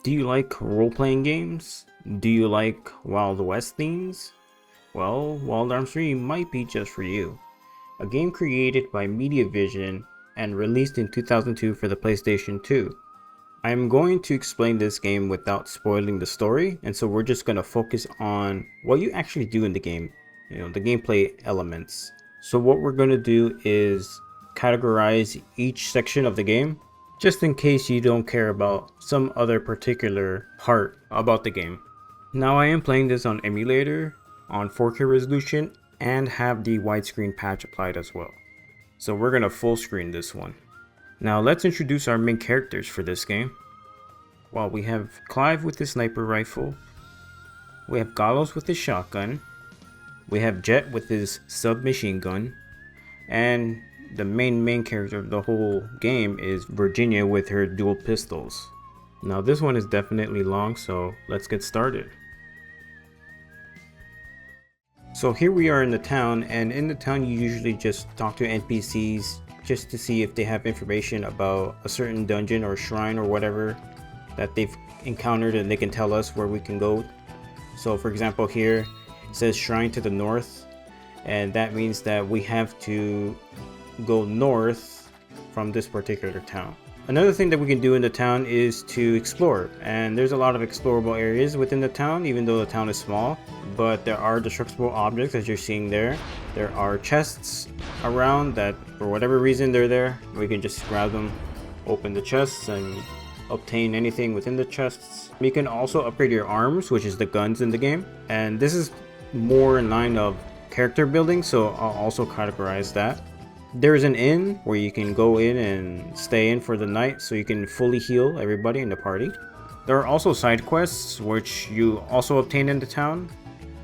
Do you like role-playing games? Do you like Wild West themes? Well, Wild Arms 3 might be just for you. A game created by MediaVision and released in 2002 for the PlayStation 2. I am going to explain this game without spoiling the story, and so we're just going to focus on what you actually do in the game, the gameplay elements. So what we're going to do is categorize each section of the game, just in case you don't care about some other particular part about the game. Now I am playing this on emulator, on 4K resolution, and have the widescreen patch applied as well. So we're gonna full screen this one. Now let's introduce our main characters for this game. Well, we have Clive with his sniper rifle, we have Gallows with his shotgun, we have Jet with his submachine gun, and the main character of the whole game is Virginia with her dual pistols. Now this one is definitely long, so let's get started. So here we are in the town, and in the town you usually just talk to NPCs just to see if they have information about a certain dungeon or shrine or whatever that they've encountered, and they can tell us where we can go. So for example, here it says shrine to the north, and that means that we have to go north from this particular town. Another thing that we can do in the town is to explore, and there's a lot of explorable areas within the town, even though the town is small, but there are destructible objects as you're seeing there. There are chests around that for whatever reason they're there. We can just grab them, open the chests, and obtain anything within the chests. You can also upgrade your arms, which is the guns in the game, and this is more in line of character building, so I'll also categorize that. There's an inn where you can go in and stay in for the night, so you can fully heal everybody in the party. There are also side quests which you also obtain in the town,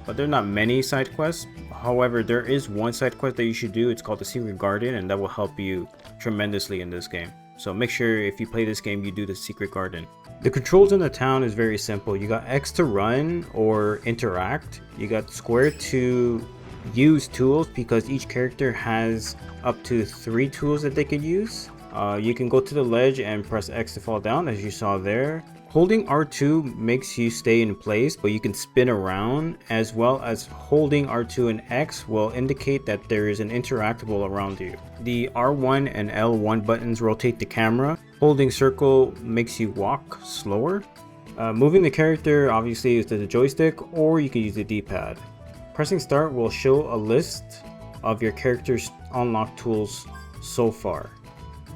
but there are not many side quests. However, there is one side quest that you should do. It's called the Secret Garden, and that will help you tremendously in this game. So make sure if you play this game you do the Secret Garden. The controls in the town is very simple. You got X to run or interact. You got square to use tools, because each character has up to 3 tools that they could use. You can go to the ledge and press X to fall down, as you saw there. Holding R2 makes you stay in place, but you can spin around, as well as holding R2 and X will indicate that there is an interactable around you. The R1 and L1 buttons rotate the camera. Holding circle makes you walk slower. Moving the character obviously is the joystick, or you can use the D-pad. Pressing start will show a list of your character's unlocked tools so far.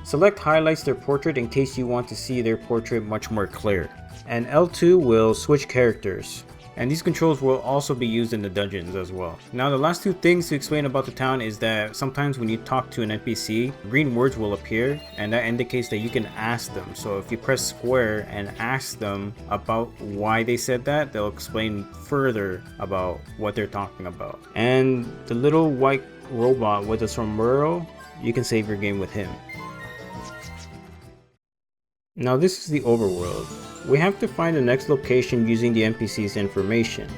Select highlights their portrait in case you want to see their portrait much more clear. And L2 will switch characters. And these controls will also be used in the dungeons as well. Now the last 2 things to explain about the town is that sometimes when you talk to an NPC, green words will appear, and that indicates that you can ask them. So if you press square and ask them about why they said that, they'll explain further about what they're talking about. And the little white robot with a sombrero, you can save your game with him. Now this is the overworld. We have to find the next location using the NPC's information.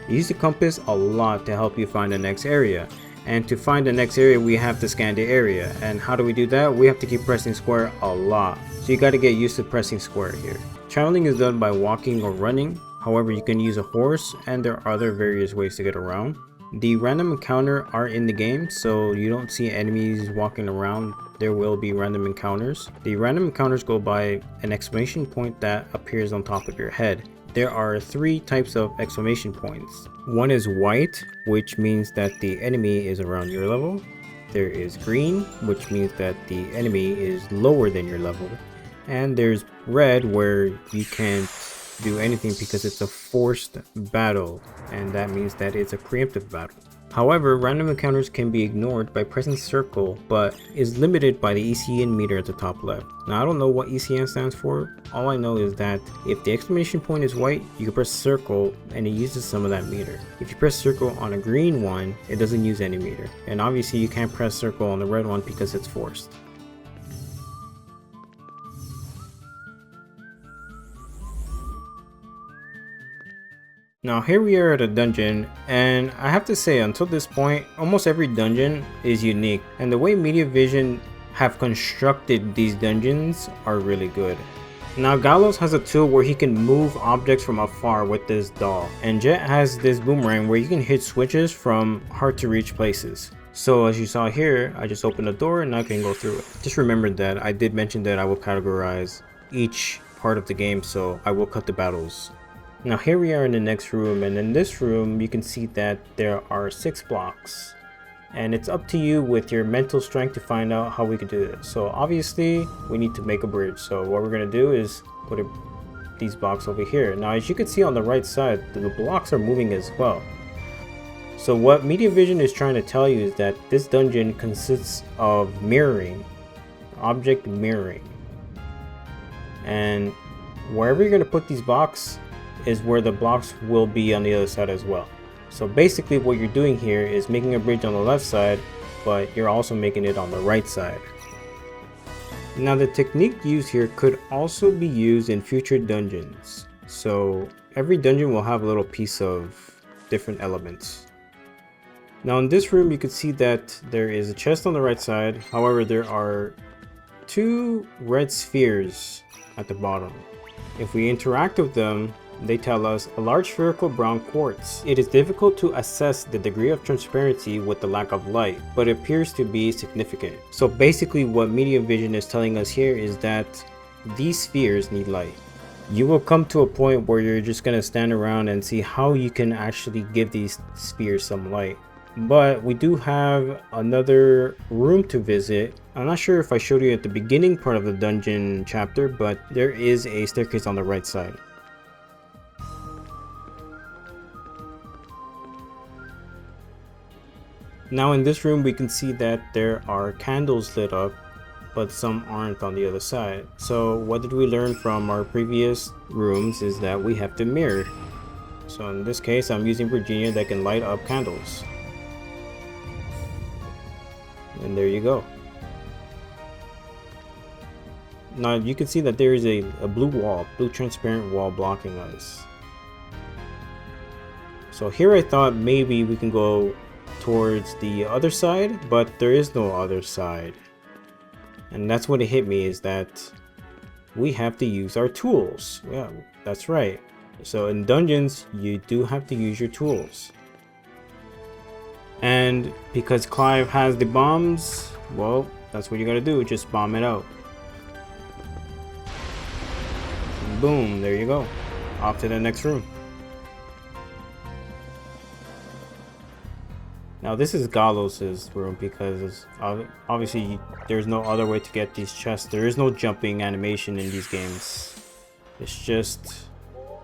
Use the compass a lot to help you find the next area. And to find the next area, we have to scan the area. And how do we do that? We have to keep pressing square a lot. So you got to get used to pressing square here. Traveling is done by walking or running. However, you can use a horse, and there are other various ways to get around. The random encounter are in the game, so you don't see enemies walking around. There will be random encounters. The random encounters go by an exclamation point that appears on top of your head. There are 3 types of exclamation points. One is white, which means that the enemy is around your level. There is green, which means that the enemy is lower than your level. And there's red, where you can't do anything because it's a forced battle, and that means that it's a preemptive battle. However, random encounters can be ignored by pressing circle, but is limited by the ECN meter at the top left. Now I don't know what ECN stands for. All I know is that if the exclamation point is white, you can press circle and it uses some of that meter. If you press circle on a green one, it doesn't use any meter. And obviously you can't press circle on the red one because it's forced. Now here we are at a dungeon, and I have to say, until this point, almost every dungeon is unique, and the way MediaVision have constructed these dungeons are really good. Now Gallows has a tool where he can move objects from afar with this doll, and Jet has this boomerang where you can hit switches from hard to reach places. So as you saw here, I just opened the door and I can go through it. Just remember that I did mention that I will categorize each part of the game, so I will cut the battles. Now here we are in the next room, and in this room you can see that there are 6 blocks. And it's up to you with your mental strength to find out how we could do this. So obviously we need to make a bridge. So what we're going to do is put these blocks over here. Now as you can see on the right side, the blocks are moving as well. So what Media Vision is trying to tell you is that this dungeon consists of mirroring, object mirroring. And wherever you're going to put these blocks is where the blocks will be on the other side as well. So basically what you're doing here is making a bridge on the left side, but you're also making it on the right side. Now the technique used here could also be used in future dungeons. So every dungeon will have a little piece of different elements. Now in this room you can see that there is a chest on the right side. However, there are 2 red spheres at the bottom. If we interact with them, they tell us a large spherical brown quartz. It is difficult to assess the degree of transparency with the lack of light, but it appears to be significant. So basically what Media Vision is telling us here is that these spheres need light. You will come to a point where you're just going to stand around and see how you can actually give these spheres some light. But we do have another room to visit. I'm not sure if I showed you at the beginning part of the dungeon chapter, but there is a staircase on the right side. Now in this room we can see that there are candles lit up, but some aren't on the other side. So what did we learn from our previous rooms is that we have to mirror. So in this case I'm using Virginia that can light up candles. And there you go. Now you can see that there is a blue wall, blue transparent wall blocking us. So here I thought maybe we can go towards the other side, but there is no other side. And that's what it hit me, is that we have to use our tools. Yeah, that's right. So in dungeons, you do have to use your tools. And because Clive has the bombs, well, that's what you gotta do, just bomb it out. Boom, there you go. Off to the next room. Now this is Gallows' room because obviously there's no other way to get these chests. There is no jumping animation in these games. It's just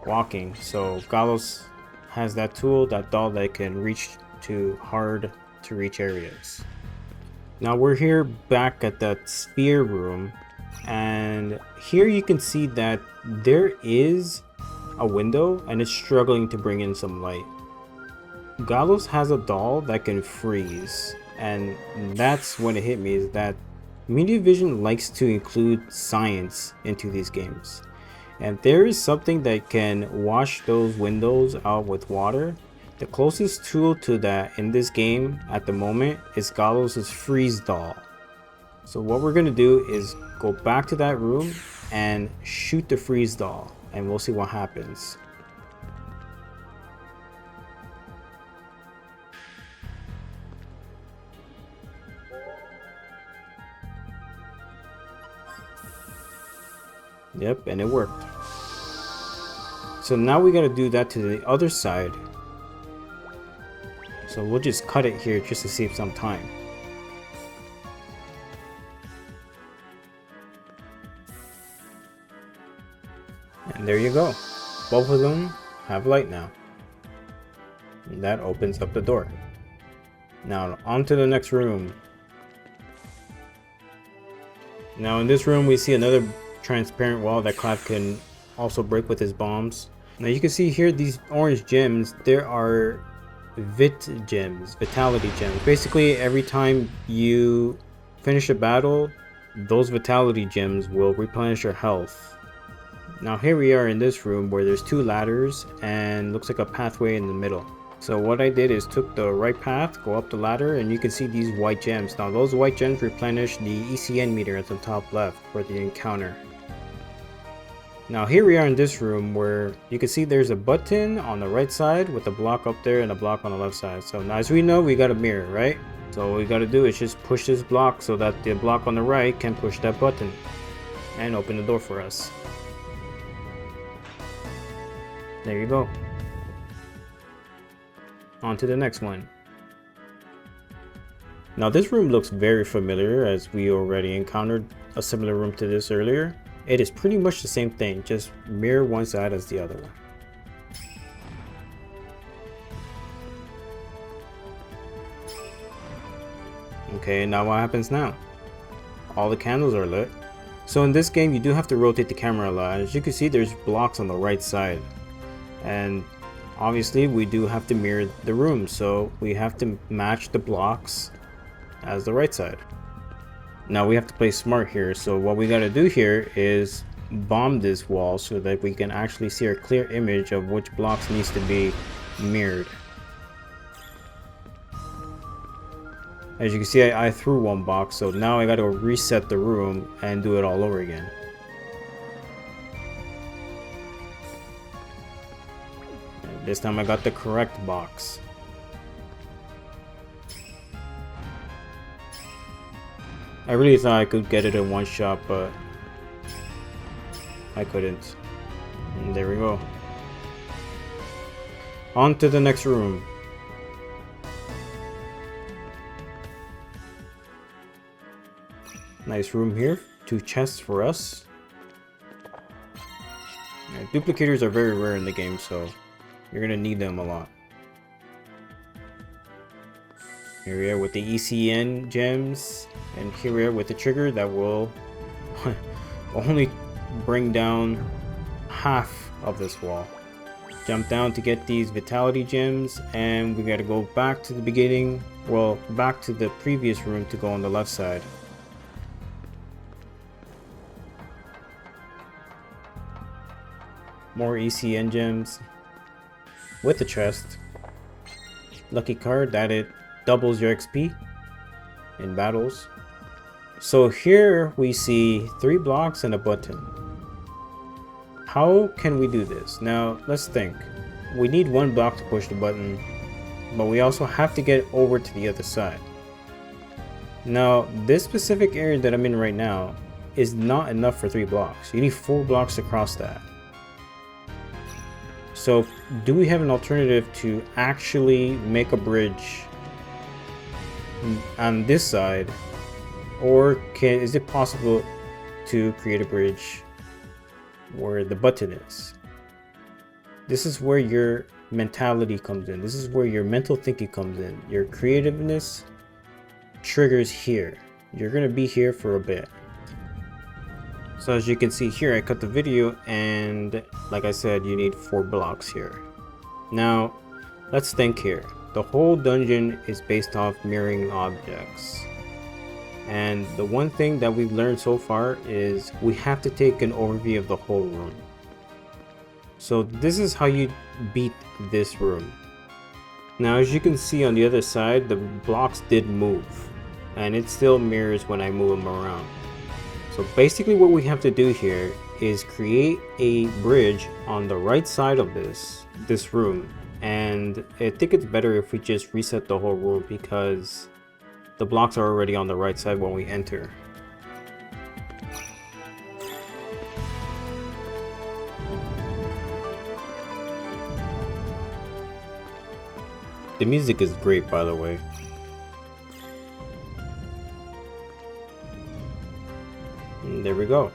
walking. So Gallows has that tool, that doll that can reach to hard to reach areas. Now we're here back at that sphere room, and here you can see that there is a window and it's struggling to bring in some light. Gallows has a doll that can freeze, and that's when it hit me, is that Media Vision likes to include science into these games. And there is something that can wash those windows out with water. The closest tool to that in this game at the moment is Gallows' freeze doll. So what we're going to do is go back to that room and shoot the freeze doll, and we'll see what happens. Yep, and it worked. So now we gotta do that to the other side. So we'll just cut it here just to save some time. And there you go. Both of them have light now. And that opens up the door. Now on to the next room. Now in this room we see another transparent wall that Clive can also break with his bombs. Now you can see here these orange gems, there are vitality gems. Basically every time you finish a battle, those vitality gems will replenish your health. Now here we are in this room where there's 2 ladders and looks like a pathway in the middle. So what I did is took the right path, go up the ladder, and you can see these white gems. Now those white gems replenish the ECN meter at the top left for the encounter. Now here we are in this room where you can see there's a button on the right side with a block up there and a block on the left side. So now as we know, we got a mirror, right? So what we got to do is just push this block so that the block on the right can push that button and open the door for us. There you go. On to the next one. Now this room looks very familiar, as we already encountered a similar room to this earlier. It is pretty much the same thing, just mirror one side as the other one. Okay, now what happens now? All the candles are lit. So in this game you do have to rotate the camera a lot. As you can see, there's blocks on the right side. And obviously we do have to mirror the room, so we have to match the blocks as the right side. Now we have to play smart here, so what we got to do here is bomb this wall so that we can actually see a clear image of which blocks needs to be mirrored. As you can see, I threw one box, so now I got to reset the room and do it all over again. And this time I got the correct box. I really thought I could get it in one shot, but I couldn't. And there we go. On to the next room. Nice room here. 2 chests for us. Yeah, duplicators are very rare in the game, so you're gonna need them a lot. Here we are with the ECN gems, and here we are with the trigger that will only bring down half of this wall. Jump down to get these vitality gems, and we gotta go back to the beginning, well, back to the previous room to go on the left side. More ECN gems with the chest. Lucky card that it doubles your XP in battles. So here we see 3 blocks and a button. How can we do this? Now let's think. We need 1 block to push the button, but we also have to get over to the other side. Now this specific area that I'm in right now is not enough for 3 blocks. You need 4 blocks to cross that. So do we have an alternative to actually make a bridge on this side, or is it possible to create a bridge where the button is? This is where your mentality comes in. This is where your mental thinking comes in. Your creativeness triggers here. You're gonna be here for a bit. So as you can see here, I cut the video, and like I said, you need 4 blocks here. Now let's think here. The whole dungeon is based off mirroring objects, and the one thing that we've learned so far is we have to take an overview of the whole room. So this is how you beat this room. Now as you can see on the other side, the blocks did move, and it still mirrors when I move them around. So basically what we have to do here is create a bridge on the right side of this room, and I think it's better if we just reset the whole room because the blocks are already on the right side when we enter. The music is great, by the way. And there we go.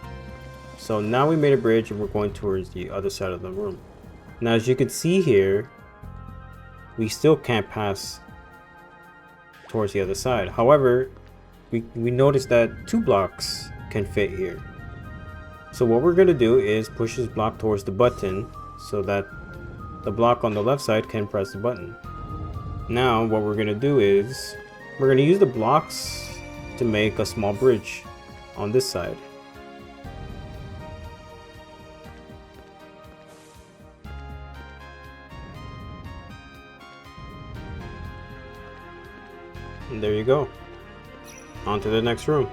So now we made a bridge and we're going towards the other side of the room. Now as you can see here, we still can't pass towards the other side. However, we noticed that 2 blocks can fit here. So what we're going to do is push this block towards the button so that the block on the left side can press the button. Now what we're going to do is we're going to use the blocks to make a small bridge on this side. And there you go. On to the next room.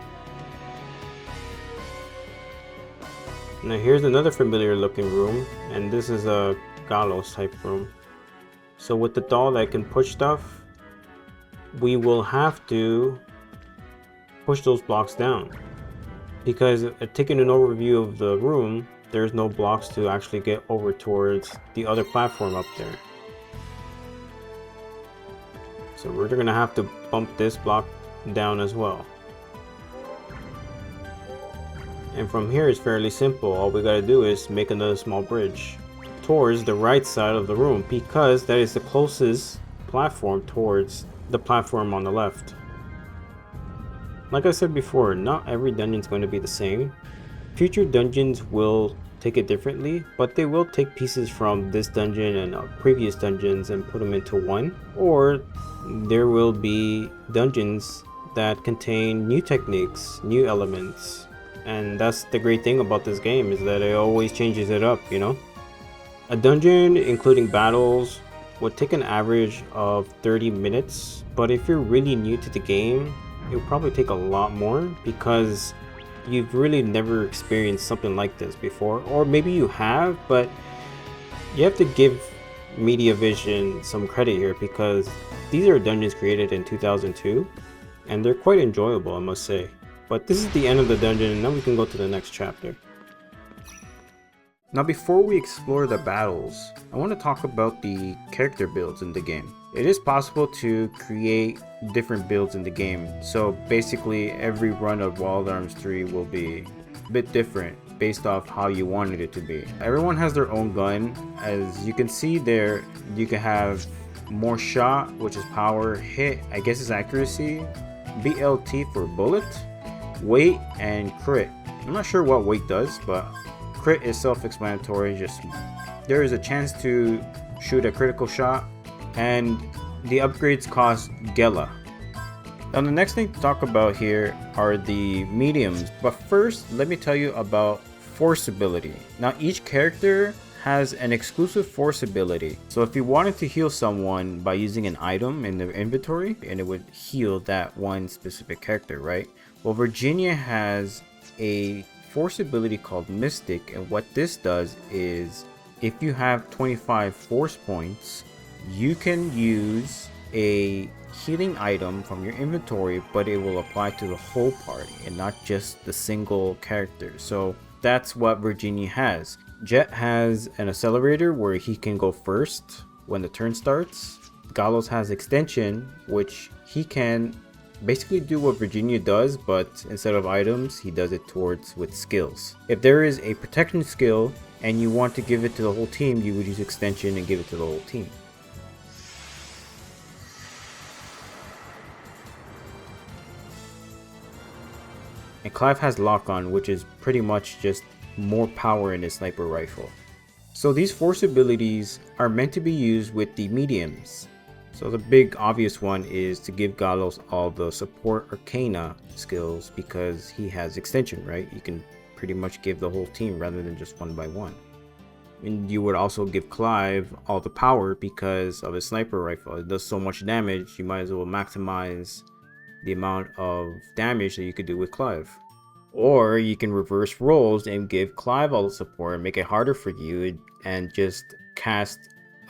Now here's another familiar looking room, and this is a gallows type room. So with the doll that can push stuff, we will have to push those blocks down. Because taking an overview of the room, there's no blocks to actually get over towards the other platform up there. So we're gonna have to bump this block down as well. And from here it's fairly simple. All we gotta do is make another small bridge towards the right side of the room, because that is the closest platform towards the platform on the left. Like I said before, not every dungeon is going to be the same. Future dungeons will take it differently, but they will take pieces from this dungeon and previous dungeons and put them into one. Or there will be dungeons that contain new techniques, new elements. And that's the great thing about this game, is that it always changes it up, you know? A dungeon, including battles, would take an average of 30 minutes. But if you're really new to the game, it will probably take a lot more, because you've really never experienced something like this before. Or maybe you have, but you have to give MediaVision some credit here, because these are dungeons created in 2002 and they're quite enjoyable, I must say. But this is the end of the dungeon, and now we can go to the next chapter. Now before we explore the battles, I want to talk about the character builds in the game. It is possible to create different builds in the game. So basically every run of Wild Arms 3 will be a bit different based off how you wanted it to be. Everyone has their own gun. As you can see there, you can have more shot, which is power, hit, I guess is accuracy, BLT for bullet, weight, and crit. I'm not sure what weight does, but crit is self-explanatory. Just there is a chance to shoot a critical shot, and the upgrades cost Gela. Now the next thing to talk about here are the mediums, but first let me tell you about force ability. Now each character has an exclusive force ability. So if you wanted to heal someone by using an item in their inventory, and it would heal that one specific character, right? Well, Virginia has a force ability called Mystic, and what this does is if you have 25 force points, you can use a healing item from your inventory, but it will apply to the whole party and not just the single character. So that's what Virginia has. Jet has an accelerator where he can go first when the turn starts. Gallows has extension, which he can basically do what Virginia does, but instead of items, he does it towards with skills. If there is a protection skill and you want to give it to the whole team, you would use extension and give it to the whole team. And Clive has lock on, which is pretty much just more power in his sniper rifle. So these force abilities are meant to be used with the mediums. So the big obvious one is to give Gallows all the support Arcana skills, because he has extension, right? You can pretty much give the whole team rather than just one by one. And you would also give Clive all the power because of his sniper rifle. It does so much damage, you might as well maximize the amount of damage that you could do with Clive. Or you can reverse roles and give Clive all the support and make it harder for you and just cast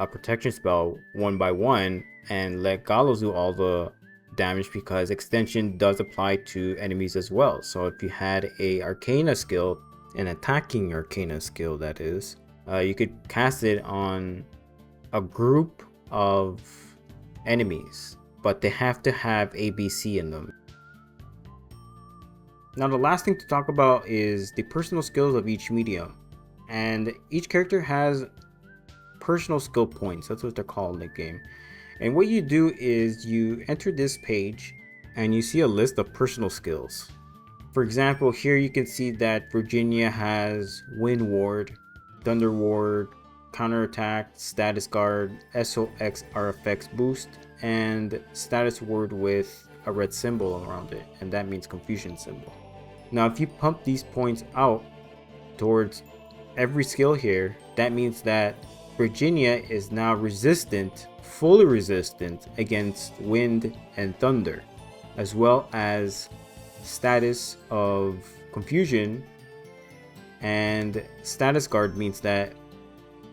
a protection spell one by one and let Gallows do all the damage, because extension does apply to enemies as well. So if you had a Arcana skill, an attacking Arcana skill that is, you could cast it on a group of enemies, but they have to have ABC in them. Now the last thing to talk about is the personal skills of each medium, and each character has personal skill points. That's what they're called in the game. And what you do is you enter this page and you see a list of personal skills. For example, here you can see that Virginia has Wind Ward, Thunder Ward, Counterattack, Status Guard, SOX RFX Boost, and Status Ward with a red symbol around it, and that means Confusion symbol. Now if you pump these points out towards every skill here, that means that Virginia is now resistant, fully resistant against wind and thunder, as well as status of confusion And status guard means that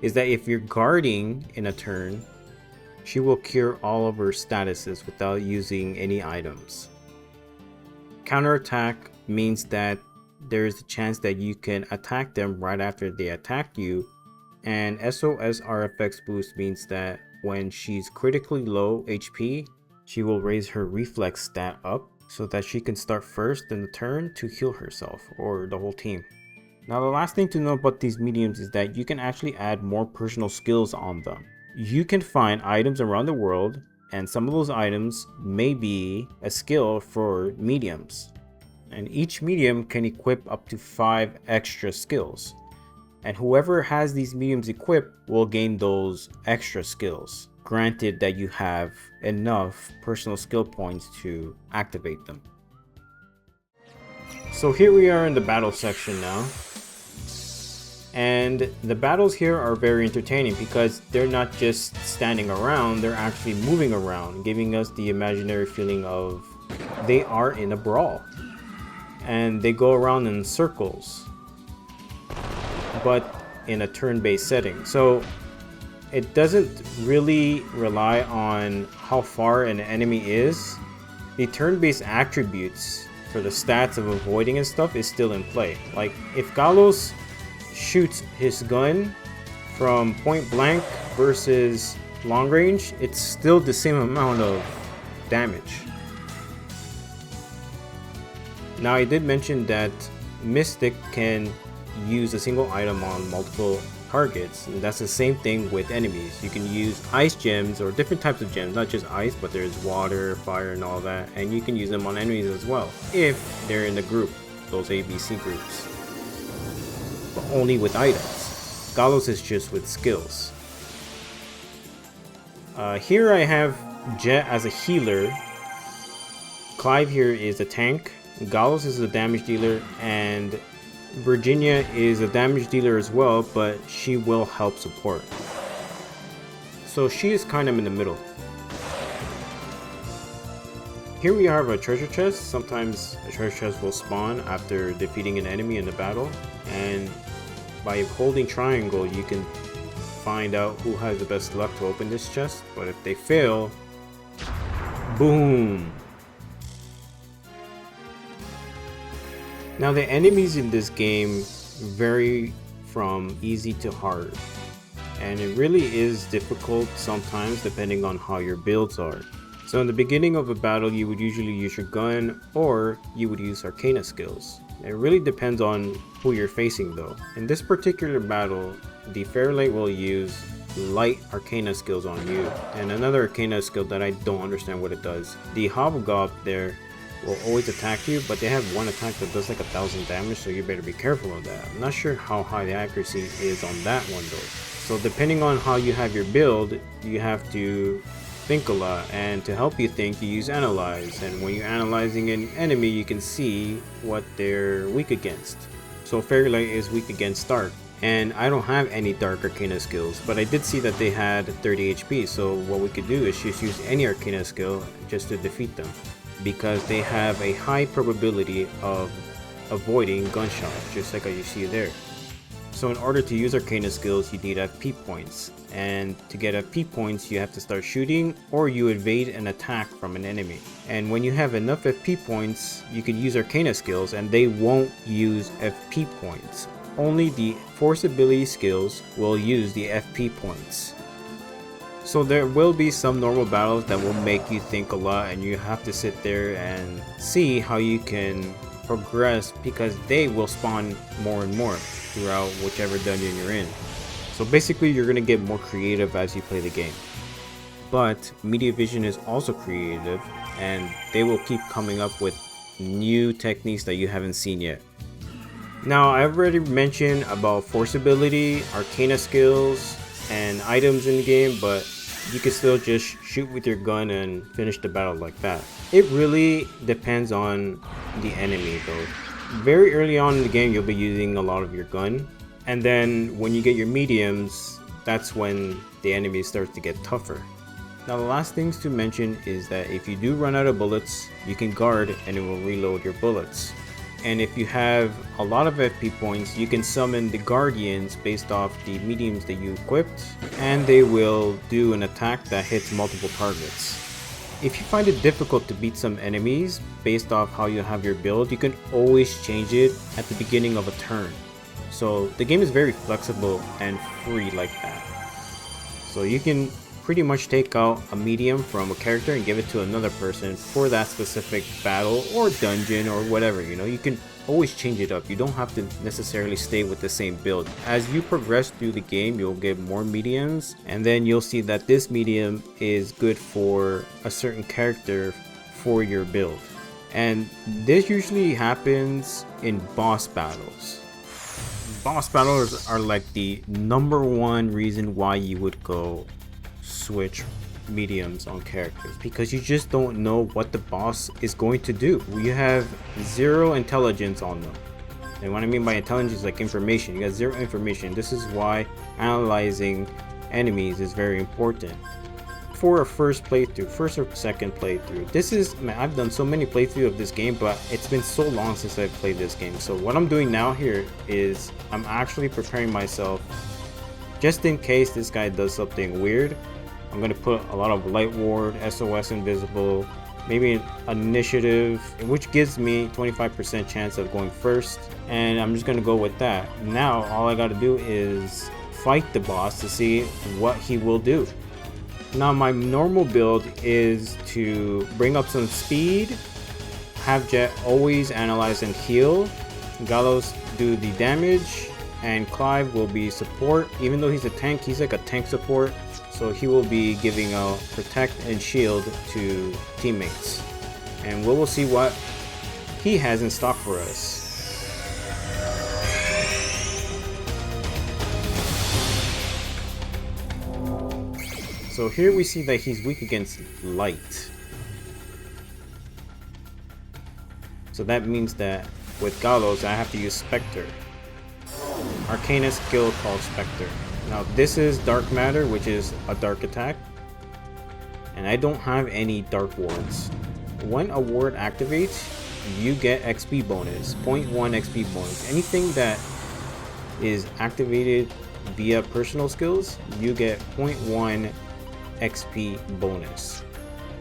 if you're guarding in a turn, she will cure all of her statuses without using any items. Counterattack means that there's a chance that you can attack them right after they attack you. And SOS RFX boost means that when she's critically low HP, she will raise her reflex stat up so that she can start first in the turn to heal herself or the whole team. Now the last thing to know about these mediums is that you can actually add more personal skills on them. You can find items around the world, and some of those items may be a skill for mediums. And each medium can equip up to 5 extra skills. And whoever has these mediums equipped will gain those extra skills, granted that you have enough personal skill points to activate them. So here we are in the battle section now. And the battles here are very entertaining because they're not just standing around, they're actually moving around, giving us the imaginary feeling of they are in a brawl. And they go around in circles, but in a turn-based setting. So it doesn't really rely on how far an enemy is. The turn-based attributes for the stats of avoiding and stuff is still in play. Like if Galos shoots his gun from point blank versus long range, it's still the same amount of damage. Now I did mention that Mystic can use a single item on multiple targets, and that's the same thing with enemies. You can use ice gems or different types of gems, not just ice, but there's water, fire, and all that, and you can use them on enemies as well if they're in the group, those ABC groups, but only with items. Galos is just with skills. Here I have Jet as a healer, Clive here is a tank, Galos is a damage dealer, and Virginia is a damage dealer as well, but she will help support. So she is kind of in the middle. Here we have a treasure chest. Sometimes a treasure chest will spawn after defeating an enemy in the battle, and by holding triangle you can find out who has the best luck to open this chest. But if they fail, boom! Now the enemies in this game vary from easy to hard, and it really is difficult sometimes depending on how your builds are. So in the beginning of a battle you would usually use your gun, or you would use Arcana skills. It really depends on who you're facing though. In this particular battle, the Fairlight will use light Arcana skills on you, and another Arcana skill that I don't understand what it does. The Hobgoblin there will always attack you, but they have one attack that does like 1,000 damage, so you better be careful of that. I'm not sure how high the accuracy is on that one though. So depending on how you have your build, you have to think a lot, and to help you think, you use Analyze, and when you're analyzing an enemy you can see what they're weak against. So Fairlight is weak against Dark, and I don't have any Dark Arcana skills, but I did see that they had 30 HP, so what we could do is just use any Arcana skill just to defeat them, because they have a high probability of avoiding gunshots, just like you see there. So in order to use Arcana skills, you need FP points, and to get FP points you have to start shooting, or you evade an attack from an enemy. And when you have enough FP points, you can use Arcana skills and they won't use FP points. Only the Force ability skills will use the FP points. So there will be some normal battles that will make you think a lot, and you have to sit there and see how you can progress, because they will spawn more and more throughout whichever dungeon you're in. So basically you're going to get more creative as you play the game. But Media Vision is also creative, and they will keep coming up with new techniques that you haven't seen yet. Now I've already mentioned about Force ability, Arcana skills, and items in the game, but you can still just shoot with your gun and finish the battle like that. It really depends on the enemy though. Very early on in the game you'll be using a lot of your gun, and then when you get your mediums, that's when the enemy starts to get tougher. Now the last things to mention is that if you do run out of bullets, you can guard and it will reload your bullets. and if you have a lot of FP points, you can summon the guardians based off the mediums that you equipped, and they will do an attack that hits multiple targets. If you find it difficult to beat some enemies based off how you have your build, you can always change it at the beginning of a turn. So the game is very flexible and free like that. So you can pretty much take out a medium from a character and give it to another person for that specific battle or dungeon or whatever, you know. You can always change it up. You don't have to necessarily stay with the same build. As you progress through the game, you'll get more mediums, and then you'll see that this medium is good for a certain character for your build. And this usually happens in boss battles. Boss battles are like the #1 reason why you would go switch mediums on characters, because you just don't know what the boss is going to do. You have 0 intelligence on them, and what I mean by intelligence is like information. You got 0 information. This is why analyzing enemies is very important for a first or second playthrough. This is, man, I've done so many playthroughs of this game, but it's been so long since I've played this game. So what I'm doing now here is I'm actually preparing myself just in case this guy does something weird. I'm going to put a lot of Light Ward, SOS Invisible, maybe an Initiative, which gives me 25% chance of going first, and I'm just going to go with that. Now all I got to do is fight the boss to see what he will do. Now my normal build is to bring up some speed, have Jet always analyze and heal, Gallows do the damage, and Clive will be support. Even though he's a tank, he's like a tank support. So he will be giving out protect and shield to teammates. And we will see what he has in stock for us. So here we see that he's weak against light. So that means that with Gallows I have to use Spectre. Arcana skill called Spectre. Now this is Dark Matter, which is a dark attack, and I don't have any dark wards. When a ward activates, you get XP bonus, 0.1 XP bonus. Anything that is activated via personal skills, you get 0.1 XP bonus.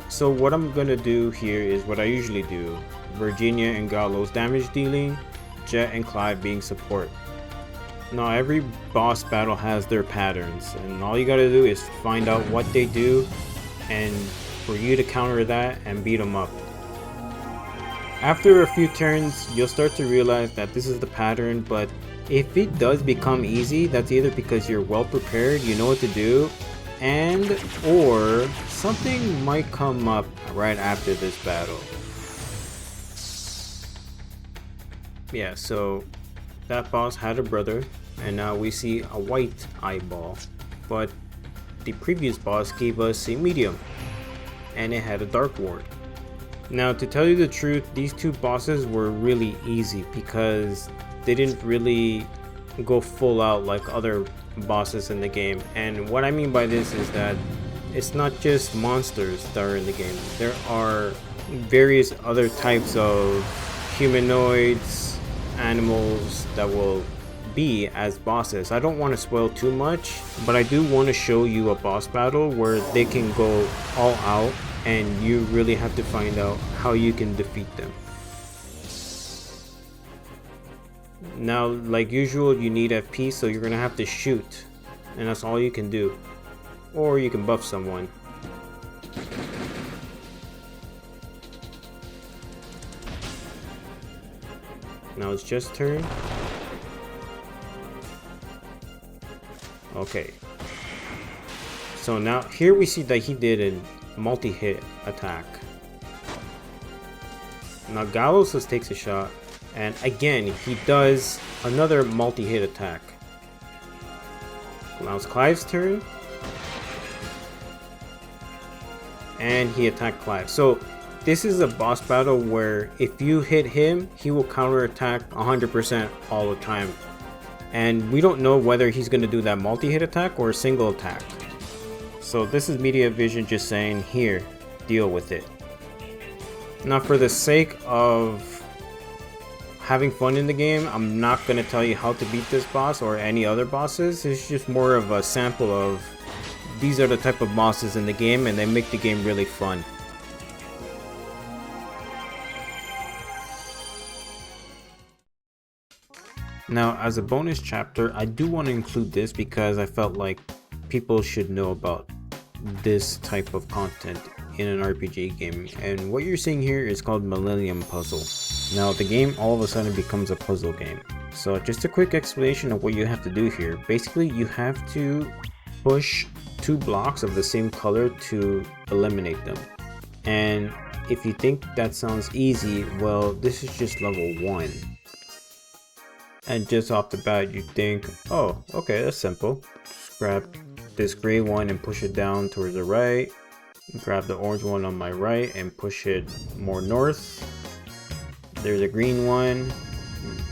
So what I'm gonna do here is what I usually do: Virginia and Gallows damage dealing, Jet and Clive being support. Now every boss battle has their patterns, and all you gotta do is find out what they do and for you to counter that and beat them up. After a few turns, you'll start to realize that this is the pattern, but if it does become easy, that's either because you're well prepared, you know what to do, and or something might come up right after this battle. Yeah, so that boss had a brother, and now we see a white eyeball, but the previous boss gave us a medium and it had a dark ward. Now to tell you the truth, these two bosses were really easy because they didn't really go full out like other bosses in the game. And what I mean by this is that it's not just monsters that are in the game. There are various other types of humanoids, animals that will be as bosses. I don't want to spoil too much, but I do want to show you a boss battle where they can go all out and you really have to find out how you can defeat them. Now, like usual, you need FP, so you're gonna have to shoot, and that's all you can do. Or you can buff someone. Now it's just turn. Okay. So now here we see that he did a multi-hit attack. Now Gallows just takes a shot, and again he does another multi-hit attack. Now it's Clive's turn, and he attacked Clive. So this is a boss battle where if you hit him, he will counter attack 100% all the time. And we don't know whether he's going to do that multi-hit attack or a single attack. So this is Media Vision just saying, here, deal with it. Now for the sake of having fun in the game. I'm not gonna tell you how to beat this boss or any other bosses. It's just more of a sample of these are the type of bosses in the game, and they make the game really fun. Now, as a bonus chapter, I do want to include this because I felt like people should know about this type of content in an RPG game. And what you're seeing here is called Millennium Puzzle. Now, the game all of a sudden becomes a puzzle game. So just a quick explanation of what you have to do here. Basically, you have to push 2 blocks of the same color to eliminate them. And if you think that sounds easy, well, this is just level 1. And just off the bat, you think, oh, okay, that's simple. Just grab this gray one and push it down towards the right. Grab the orange one on my right and push it more north. There's a green one,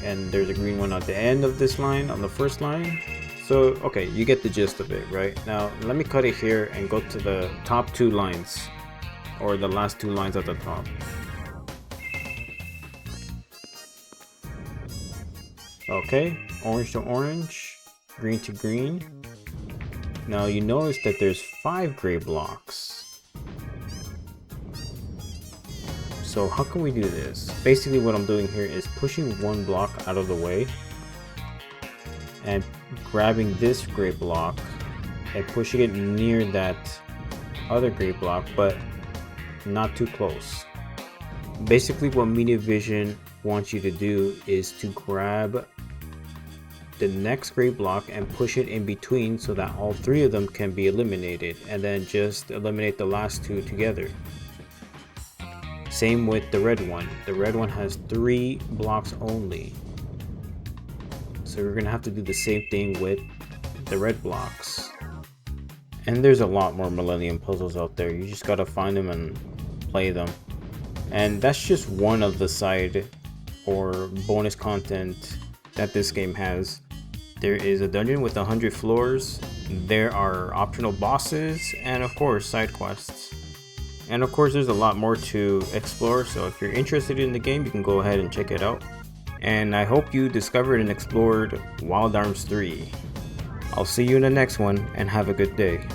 and there's a green one at the end of this line, on the first line. So, okay, you get the gist of it, right? Now, let me cut it here and go to the top 2 lines, or the last 2 lines at the top. Okay, orange to orange, green to green. Now you notice that there's 5 gray blocks. So how can we do this? Basically what I'm doing here is pushing 1 block out of the way and grabbing this gray block and pushing it near that other gray block, but not too close. Basically what Media Vision wants you to do is to grab the next gray block and push it in between so that all 3 of them can be eliminated, and then just eliminate the last 2 together. Same with the red one. The red one has 3 blocks only. So we're gonna have to do the same thing with the red blocks. And there's a lot more Millennium Puzzles out there. You just gotta find them and play them. And that's just one of the side or bonus content that this game has. There is a dungeon with 100 floors, there are optional bosses, and of course side quests. And of course there's a lot more to explore, so if you're interested in the game, you can go ahead and check it out. And I hope you discovered and explored Wild Arms 3. I'll see you in the next one, and have a good day.